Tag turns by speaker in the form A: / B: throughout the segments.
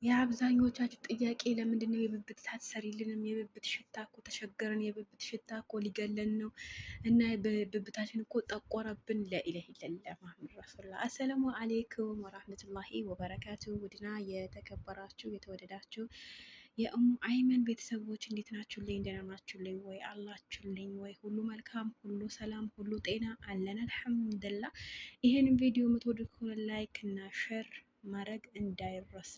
A: የአብዛኞቻችሁ ጥያቄ ለምንድነው የብብት ሳትሰሪልንም? የብብት ሽታ እኮ ተሸገረን፣ የብብት ሽታ እኮ ሊገለን ነው እና በብብታችን እኮ ጠቆረብን። ለኢለህ ኢለላህ መሐመድ ረሱሉላህ። አሰላሙ አሌይኩም ወራህመቱላሂ ወበረካቱ። ውድና የተከበራችሁ የተወደዳችሁ የእሙ አይመን ቤተሰቦች እንዴት ናችሁልኝ? ደህና ናችሁልኝ ወይ? አላችሁልኝ ወይ? ሁሉ መልካም፣ ሁሉ ሰላም፣ ሁሉ ጤና አለን አልሐምዱሊላህ። ይህንን ቪዲዮ የምትወዱት ከሆነ ላይክ እና ሼር ማድረግ እንዳይረሳ።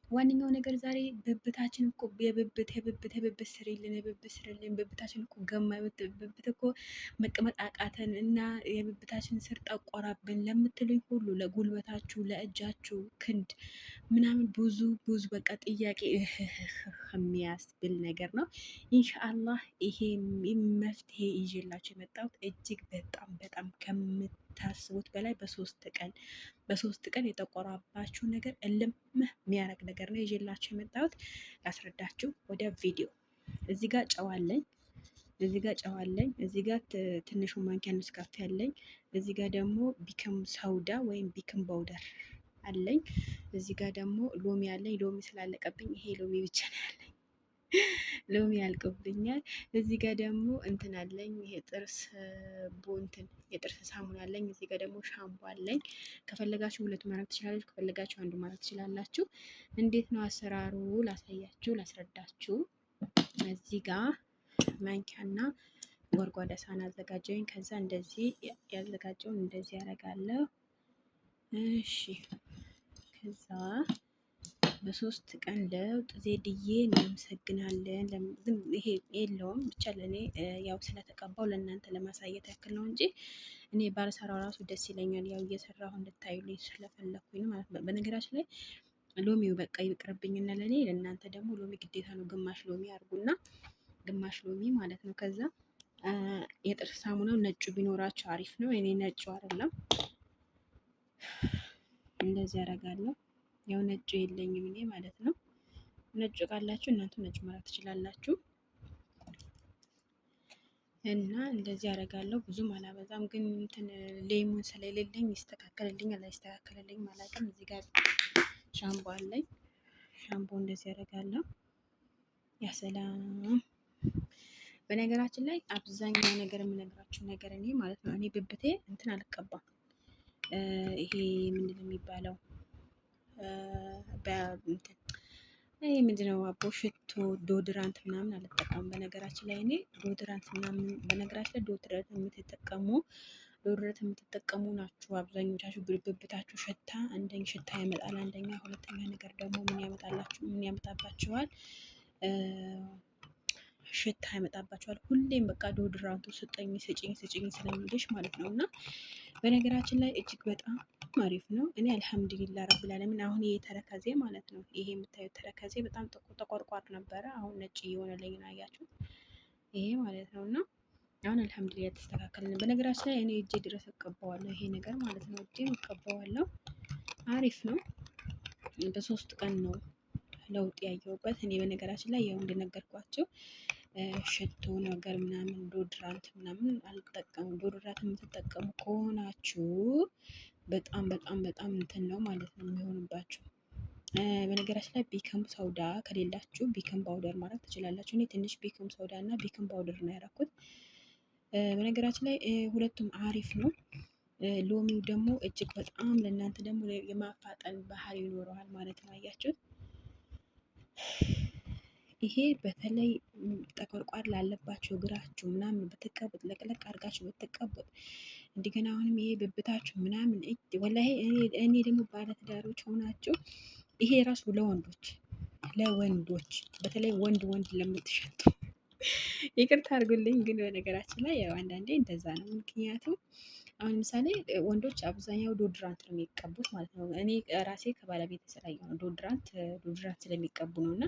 A: ዋነኛው ነገር ዛሬ ብብታችን እኮ የብብት ስሪልን፣ የብብት ስሪልን፣ ብብታችን እኮ ገማ፣ ብብት እኮ መቀመጥ አቃተን እና የብብታችን ስር ጠቆራብን ለምትሉኝ ሁሉ ለጉልበታችሁ፣ ለእጃችሁ ክንድ ምናምን ብዙ በቃ ጥያቄ የሚያስብል ነገር ነው። ኢንሻአላህ ይሄ መፍትሄ ይዤላችሁ የመጣሁት እጅግ በጣም ከምታስቡት በላይ በሶስት ቀን የጠቆረባችሁ ነገር እልም የሚያደርግ ነገር ነው ይዤላችሁ የመጣሁት። ላስረዳችሁ ወደ ቪዲዮ። እዚህ ጋር ጨው አለኝ፣ እዚህ ጋር ትንሹ ማንኪያ ኔስካፌ አለኝ። እዚህ ጋር ደግሞ ቢክም ሳውዳ ወይም ቢክም ባውደር አለኝ። እዚህ ጋር ደግሞ ሎሚ አለኝ። ሎሚ ስላለቀብኝ ይሄ ሎሚ ብቻ ነው ያለኝ፣ ሎሚ ያልቅብኛል። እዚህ ጋር ደግሞ እንትን አለኝ፣ ይሄ ጥርስ የጥርስ ሳሙና አለኝ። እዚህ ጋር ደግሞ ሻምፖ አለኝ። ከፈለጋችሁ ሁለቱ ማድረግ ትችላላችሁ፣ ከፈለጋችሁ አንዱ ማድረግ ትችላላችሁ። እንዴት ነው አሰራሩ? ላስረዳችሁ። እዚህ ጋር ማንኪያና ጎድጓዳ ሳህን አዘጋጀኝ። ከዛ እንደዚህ ያዘጋጀውን እንደዚህ ያደርጋለሁ። እሺ ከዛ በሶስት ቀን ለውጥ ዜድዬ እናመሰግናለን። ይሄ የለውም ብቻ ለእኔ ያው ስለተቀባው ለእናንተ ለማሳየት ያክል ነው እንጂ እኔ ባልሰራው ራሱ ደስ ይለኛል። ያው እየሰራሁ እንድታዩልኝ ስለፈለኩኝ ማለት ነው። በነገራችን ላይ ሎሚው በቃ ይቅርብኝና ለእናንተ ደግሞ ሎሚ ግዴታ ነው። ግማሽ ሎሚ አድርጉና፣ ግማሽ ሎሚ ማለት ነው። ከዛ የጥርስ ሳሙናው ነጩ ቢኖራቸው አሪፍ ነው። እኔ ነጩ አይደለም፣ እንደዚህ ያደርጋለሁ። ያው ነጩ የለኝም እኔ ማለት ነው። ነጩ ካላችሁ እናንተ ነጩ ማለት ትችላላችሁ። እና እንደዚህ ያደርጋለሁ። ብዙም አላበዛም፣ ግን እንትን ሌሙን ስለሌለኝ ይስተካከልልኛል አይስተካከልልኝም አላውቅም። እዚህ ጋር ሻምፖ አለኝ። ሻምፖ እንደዚህ ያደርጋለሁ። ያሰላም። በነገራችን ላይ አብዛኛው ነገር የምነግራችሁ ነገር እኔ ማለት ነው፣ እኔ ብብቴ እንትን አልቀባም። ይሄ ምንድን ነው የሚባለው? ይሄ ምንድነው አቦ ሽቶ፣ ዶድራንት ምናምን አልጠቀምም። በነገራችን ላይ እኔ ዶድራንት ምናምን በነገራችን ላይ ዶድራንት የምትጠቀሙ ናችሁ አብዛኞቻችሁ። ብብታችሁ ሽታ አንደኛ ሽታ ያመጣል፣ አንደኛ። ሁለተኛ ነገር ደግሞ ምን ያመጣባችኋል? ሽታ ያመጣባችኋል። ሁሌም በቃ ዶድራንቱ ስጭኝ ስለሚልሽ ማለት ነው። እና በነገራችን ላይ እጅግ በጣም አሪፍ ነው። እኔ አልሐምዱሊላህ ረብል ዓለሚን። አሁን ይሄ ተረከዜ ማለት ነው፣ ይሄ የምታዩት ተረከዜ በጣም ተቆርቋር ነበረ። አሁን ነጭ እየሆነልኝ ነው፣ አያችሁት? ይሄ ማለት ነው። እና አሁን አልሐምዱሊላህ ተስተካከልን። በነገራችን ላይ እኔ እጄ ድረስ እቀባዋለሁ፣ ይሄ ነገር ማለት ነው። እጄን እቀባዋለሁ። አሪፍ ነው። በሶስት ቀን ነው ለውጥ ያየሁበት። እኔ በነገራችን ላይ ያው እንደነገርኳቸው ሽቶ ነገር ምናምን ዶድራንት ምናምን አልጠቀሙም። ዶድራንት የምትጠቀሙ ከሆናችሁ በጣም እንትን ነው ማለት ነው የሚሆንባችሁ። በነገራችን ላይ ቢክም ሰውዳ ከሌላችሁ ቢክም ፓውደር ማድረግ ትችላላችሁ። እኔ ትንሽ ቢክም ሰውዳ እና ቢክም ፓውደር ነው ያደረኩት። በነገራችን ላይ ሁለቱም አሪፍ ነው። ሎሚው ደግሞ እጅግ በጣም ለእናንተ ደግሞ የማፋጠን ባህሪ ይኖረዋል ማለት ነው። አያችሁት? ይሄ በተለይ ጠቆርቋር ላለባቸው እግራችሁ ምናምን ብትቀቡት፣ ለቅለቅ አድርጋችሁ ብትቀቡት፣ እንደገና አሁንም ይሄ ብብታችሁ ምናምን ወላሂ እኔ ደግሞ ባለትዳሮች ሆናችሁ ይሄ ራሱ ለወንዶች በተለይ ወንድ ለምትሸጡ ይቅርታ አድርጉልኝ፣ ግን በነገራችን ላይ ያው አንዳንዴ እንደዛ ነው። ምክንያቱም አሁን ለምሳሌ ወንዶች አብዛኛው ዶድራንት ነው የሚቀቡት ማለት ነው። እኔ ራሴ ከባለቤት ስላየሁ ነው ዶድራንት ስለሚቀቡ ነው። እና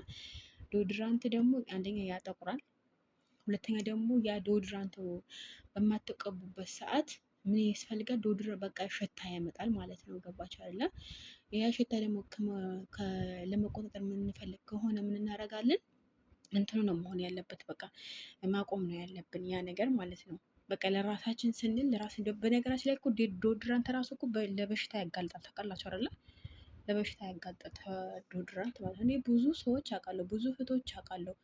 A: ዶድራንት ደግሞ አንደኛ ያጠቁራል፣ ሁለተኛ ደግሞ ያ ዶድራንት በማትቀቡበት ሰዓት ምን ያስፈልጋል? በቃ ሽታ ያመጣል ማለት ነው። ገባችሁ አይደለ? ያ ሽታ ደግሞ ለመቆጣጠር የምንፈልግ ከሆነ ምን እናደርጋለን? እንትኑ ነው መሆን ያለበት፣ በቃ ማቆም ነው ያለብን ያ ነገር ማለት ነው። በቃ ለራሳችን ስንል በነገራችን ላይ እኮ ዶድራንት ራሱ እኮ ለበሽታ ያጋልጣል። ታውቃላችሁ አይደለ? ለበሽታ ያጋጠጠ ዶድራንት ማለት ነው። እኔ ብዙ ሰዎች አውቃለሁ፣ ብዙ እህቶች አውቃለሁ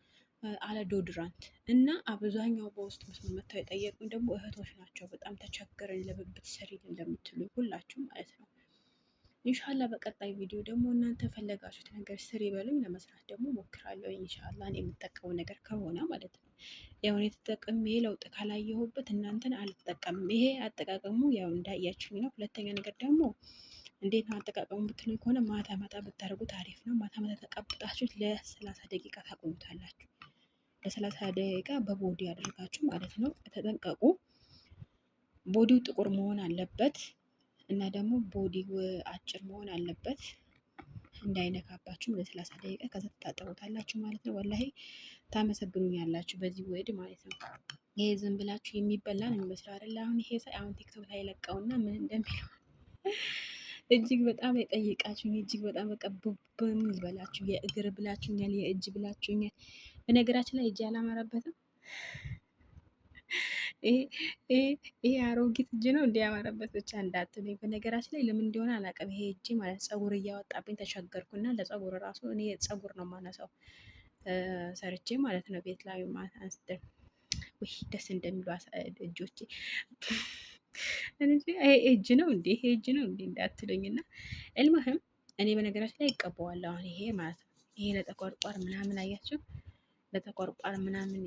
A: አለ ዶድራንት እና አብዛኛው በውስጥ መስመር መጥተው የጠየቁኝ ደግሞ እህቶች ናቸው። በጣም ተቸገረኝ ለብብት ስሪልን እንደምትሉኝ ሁላችሁም ማለት ነው። ኢንሻላ በቀጣይ ቪዲዮ ደግሞ እናንተ ፈለጋችሁት ነገር ስሪ በሉኝ፣ ለመስራት ደግሞ ሞክራለሁ። ኢንሻላ እኔ የምጠቀመው ነገር ከሆነ ማለት ነው። ያው እኔ ተጠቅሜ ለውጥ ካላየሁበት እናንተን አልጠቀምም። ይሄ አጠቃቀሙ ያው እንዳያችሁኝ ነው። ሁለተኛ ነገር ደግሞ እንዴት ነው አጠቃቀሙ ብትሉኝ ከሆነ ማታ ማታ ብታደርጉት አሪፍ ነው። ማታ ማታ ተቀብጣችሁት ለ30 ደቂቃ ታቆዩታላችሁ። ለ30 ደቂቃ በቦዲ አድርጋችሁ ማለት ነው። ተጠንቀቁ። ቦዲው ጥቁር መሆን አለበት እና ደግሞ ቦዲው አጭር መሆን አለበት እንዳይነካባችሁ ለ30 ደቂቃ ከዛ ትታጠቡታላችሁ ማለት ነው። ወላሂ ታመሰግኑኛላችሁ በዚህ ወድ ማለት ነው። ይሄ ዝም ብላችሁ የሚበላ ነው የሚመስለው አይደል? አሁን ይሄ አሁን ቲክቶክ ላይ ለቀውና ምን እንደሚለው እጅግ በጣም የጠየቃችሁኝ እጅግ በጣም በቃ ቡብም ይበላችሁ። የእግር ብላችሁኛል፣ የእጅ ብላችሁኛል። በነገራችን ላይ እጅ አላማረበትም። ይሄ አሮጊት እጅ ነው እንዲ ያማረበት ብቻ እንዳትሉኝ። በነገራችን ላይ ለምን እንደሆነ አላውቅም። ይሄ እጅ ማለት ፀጉር እያወጣብኝ ተቸገርኩና ለፀጉር ራሱ እኔ ፀጉር ነው ማነሳው ሰርቼ ማለት ነው። ቤት ላይ አንስተን ውይ ደስ እንደሚሉ እጆቼ ይሄ እጅ ነው እንዴ? ይሄ እጅ ነው እንዴ እንዳትሉኝ እና እልምህም እኔ በነገራችን ላይ ይቀባዋለሁ። አሁን ይሄ ማለት ነው። ይሄ ለተቆርቋር ምናምን አያችሁ፣ ለተቆርቋር ምናምን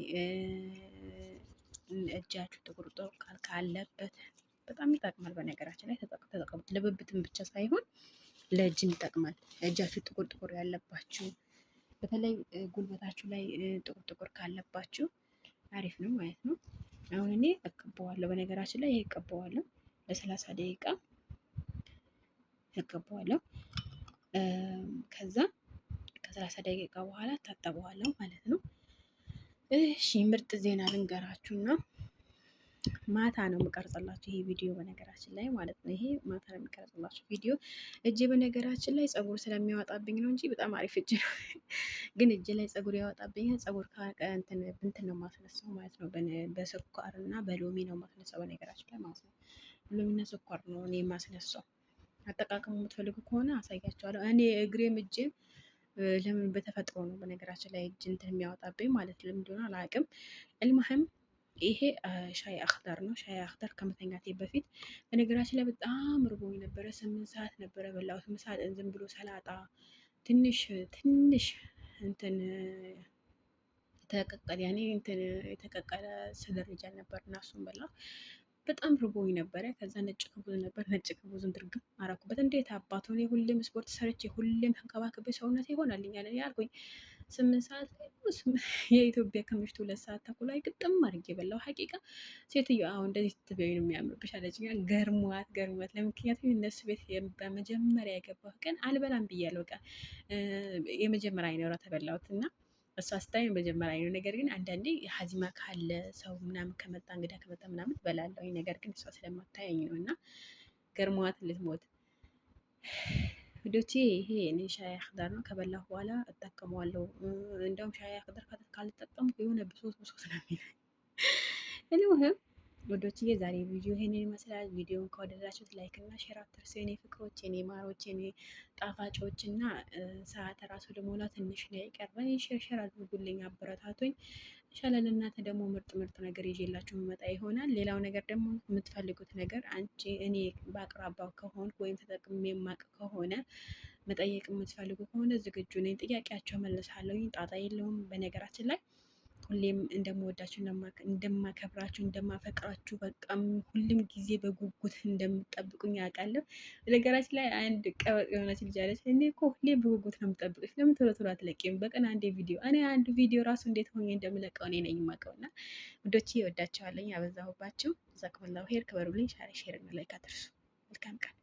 A: እጃችሁ ጥቁር ጥቁር ካለበት በጣም ይጠቅማል። በነገራችን ላይ ተጠቀሙት። ለብብትም ብቻ ሳይሆን ለእጅም ይጠቅማል። እጃችሁ ጥቁር ጥቁር ያለባችሁ በተለይ ጉልበታችሁ ላይ ጥቁር ጥቁር ካለባችሁ አሪፍ ነው ማለት ነው። አሁን እኔ እቀባዋለሁ። በነገራችን ላይ ይሄ እቀባዋለሁ ለ30 ደቂቃ እቀባዋለሁ። ከዛ ከ30 ደቂቃ በኋላ ታጠበዋለሁ ማለት ነው። እሺ ምርጥ ዜና ልንገራችሁና ማታ ነው የምቀርጽላችሁ ይሄ ቪዲዮ በነገራችን ላይ ማለት ነው። ይሄ ማታ ነው የሚቀርጽላችሁ ቪዲዮ። እጄ በነገራችን ላይ ፀጉር ስለሚያወጣብኝ ነው እንጂ በጣም አሪፍ እጅ ነው። ግን እጄ ላይ ፀጉር ያወጣብኛል። ፀጉር እንትን ነው ማስነሳው ማለት ነው። በስኳር እና በሎሚ ነው ማስነሳው በነገራችን ላይ ማለት ነው። ሎሚና ስኳር ነው እኔ ማስነሳው። አጠቃቀሙ የምትፈልጉ ከሆነ አሳያቸዋለሁ። እኔ እግሬም እጄም ለምን በተፈጥሮ ነው በነገራችን ላይ እጅ እንትን የሚያወጣብኝ ማለት ለምን እንደሆነ አላውቅም። እልማህም ይሄ ሻይ አክተር ነው። ሻይ አክተር ከመተኛቴ በፊት በነገራችን ላይ በጣም ርቦኝ ነበረ። 8 ሰዓት ነበረ በላሁት ምሳ። ዝም ብሎ ሰላጣ ትንሽ እንትን ተቀቀለ ያኔ እንትን የተቀቀለ ስደረጃ ነበር እና እሱን በላሁ። በጣም ርቦኝ ነበረ። ከዛ ነጭ ክቡዝ ነበር። ነጭ ክቡዝን ድርግም አረኩበት። እንዴት አባቱ እኔ ሁሌም ስፖርት ሰርቼ ሁሌም ተንከባክቤ ሰውነት ይሆናልኛል ያልኩኝ 8 ሰዓት ላይ የኢትዮጵያ ከምሽቱ 2 ሰዓት ተኩል ላይ ግጥም አድርጌ በላው። ሀቂቃ ሴትዮ አሁን እንደዚህ ስትበይ ነው የሚያምርብሽ አለችኝ። ገርሟት ለምክንያቱም እነሱ ቤት በመጀመሪያ የገባሁ ቀን አልበላም ብያለሁ። በቃ የመጀመሪያ አይኖራ ተበላሁት እና እሷ ስታይ መጀመሪያ ነው። ነገር ግን አንዳንዴ ሀዚማ ካለ ሰው ምናምን ከመጣ እንግዳ ከመጣ ምናምን በላለሁ። ነገር ግን እሷ ስለማታየኝ ነው እና ገርሟት ልትሞት ውዶቼ። ይሄ እኔ ሻይ አክዳር ነው። ከበላሁ በኋላ እጠቀመዋለሁ። እንደውም ሻይ አክዳር ካልተጠቀምኩ የሆነ ብሶት ነው የሚለኝ። እልሙህም ውዶቼ የዛሬ ቪዲዮ ይሄንን ይመስላል። ቪዲዮውን ከወደዳችሁት ላይክ እና ሼር አትርሱ። የኔ ፍቅሮች፣ የኔ ማሮች፣ የኔ ጣፋጮች እና ሰዓት ራሱ ልሞላ ትንሽ ነው የቀረኝ። ሼር አድርጉልኝ፣ አበረታቱኝ። ኢንሻላህ ለእናንተ ደግሞ ምርጥ ነገር ይዤላችሁ መጣ ይሆናል። ሌላው ነገር ደግሞ የምትፈልጉት ነገር እኔ በአቅራባው ከሆንኩ ወይም ተጠቅሜ የማቅ ከሆነ መጠየቅ የምትፈልጉ ከሆነ ዝግጁ ነኝ። ጥያቄያቸው መልሳለሁ። ጣጣ የለውም። በነገራችን ላይ ሁሌም እንደምወዳችሁ እንደማከብራችሁ እንደማፈቅራችሁ በቃም ሁሉም ጊዜ በጉጉት እንደምጠብቁኝ ያውቃለሁ። በነገራችን ላይ አንድ ቀበጥ የሆነች ልጅ አለች። እኔ እኮ ሁሌ በጉጉት ነው የምጠብቅሽ፣ ለምን ቶሎ ቶሎ አትለቂም? በቀን አንድ ቪዲዮ እኔ አንድ ቪዲዮ ራሱ እንዴት ሆኜ እንደምለቀው እኔ ነኝ የማውቀው። እና ውዶቼ እወዳቸዋለሁ። ያበዛሁባችሁ ዛክመላሁ ሄር ክበሩልኝ። ሼር እና ላይክ አትርሱ። መልካም ቀን